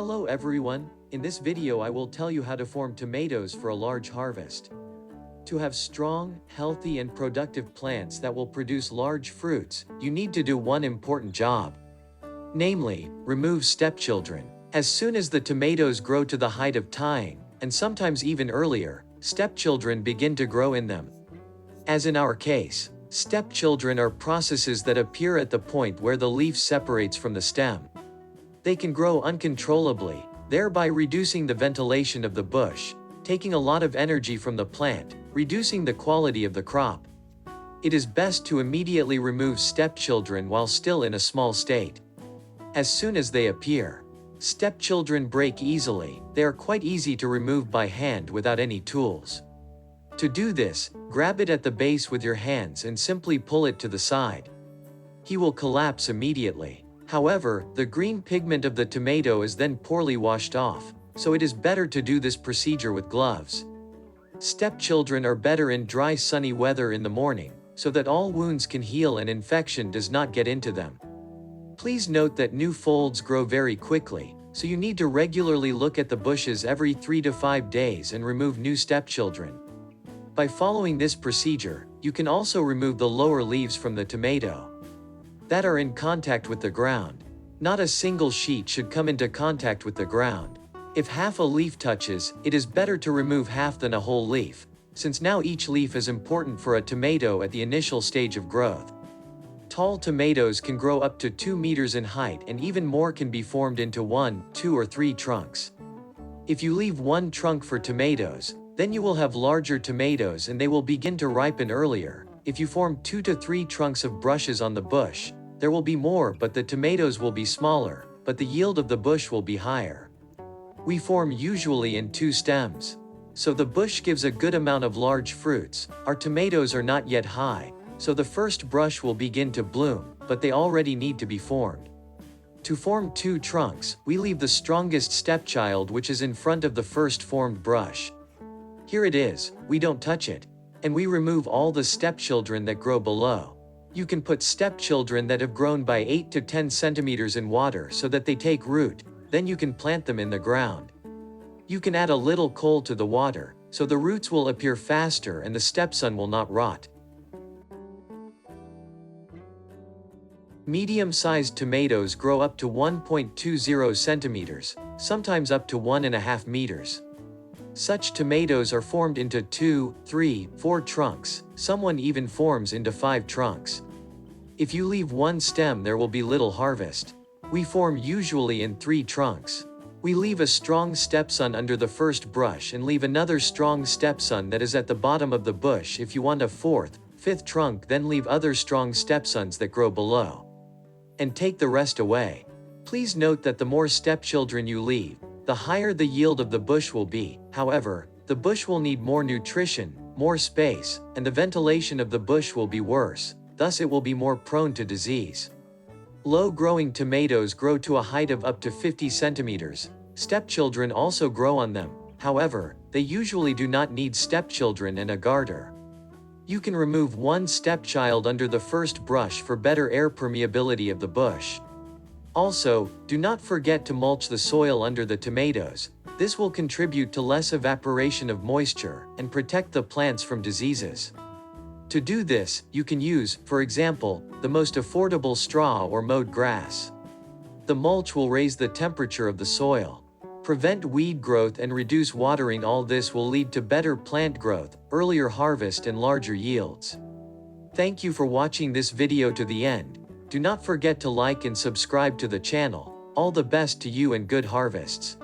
Hello everyone, in this video I will tell you how to form tomatoes for a large harvest. To have strong, healthy and productive plants that will produce large fruits, you need to do one important job. Namely, remove stepchildren. As soon as the tomatoes grow to the height of tying, and sometimes even earlier, stepchildren begin to grow in them. As in our case, stepchildren are processes that appear at the point where the leaf separates from the stem. They can grow uncontrollably, thereby reducing the ventilation of the bush, taking a lot of energy from the plant, reducing the quality of the crop. It is best to immediately remove stepchildren while still in a small state. As soon as they appear, stepchildren break easily. They are quite easy to remove by hand without any tools. To do this, grab it at the base with your hands and simply pull it to the side. He will collapse immediately. However, the green pigment of the tomato is then poorly washed off, so it is better to do this procedure with gloves. Stepchildren are better in dry sunny weather in the morning, so that all wounds can heal and infection does not get into them. Please note that new folds grow very quickly, so you need to regularly look at the bushes every 3 to 5 days and remove new stepchildren. By following this procedure, you can also remove the lower leaves from the tomato that are in contact with the ground. Not a single sheet should come into contact with the ground. If half a leaf touches, it is better to remove half than a whole leaf, since now each leaf is important for a tomato at the initial stage of growth. Tall tomatoes can grow up to 2 meters in height and even more can be formed into 1, 2 or 3 trunks. If you leave one trunk for tomatoes, then you will have larger tomatoes and they will begin to ripen earlier. If you form 2 to 3 trunks of brushes on the bush, there will be more but the tomatoes will be smaller, but the yield of the bush will be higher. We form usually in 2 stems. So the bush gives a good amount of large fruits. Our tomatoes are not yet high, so the first brush will begin to bloom, but they already need to be formed. To form 2 trunks, we leave the strongest stepchild which is in front of the first formed brush. Here it is, we don't touch it, and we remove all the stepchildren that grow below. You can put stepchildren that have grown by 8 to 10 centimeters in water so that they take root, then you can plant them in the ground. You can add a little coal to the water, so the roots will appear faster and the stepson will not rot. Medium-sized tomatoes grow up to 1.20 centimeters, sometimes up to 1.5 meters. Such tomatoes are formed into 2, 3, 4 trunks, someone even forms into 5 trunks. If you leave one stem there will be little harvest. We form usually in 3 trunks. We leave a strong stepson under the first brush and leave another strong stepson that is at the bottom of the bush. If you want a 4th, 5th trunk, then leave other strong stepsons that grow below. And take the rest away. Please note that the more stepchildren you leave, the higher the yield of the bush will be. However, the bush will need more nutrition, more space, and the ventilation of the bush will be worse, thus it will be more prone to disease. Low-growing tomatoes grow to a height of up to 50 centimeters. Stepchildren also grow on them, however, they usually do not need stepchildren and a garter. You can remove one stepchild under the first brush for better air permeability of the bush. Also, do not forget to mulch the soil under the tomatoes. This will contribute to less evaporation of moisture and protect the plants from diseases. To do this, you can use, for example, the most affordable straw or mowed grass. The mulch will raise the temperature of the soil, prevent weed growth and reduce watering. All this will lead to better plant growth, earlier harvest and larger yields. Thank you for watching this video to the end. Do not forget to like and subscribe to the channel. All the best to you and good harvests.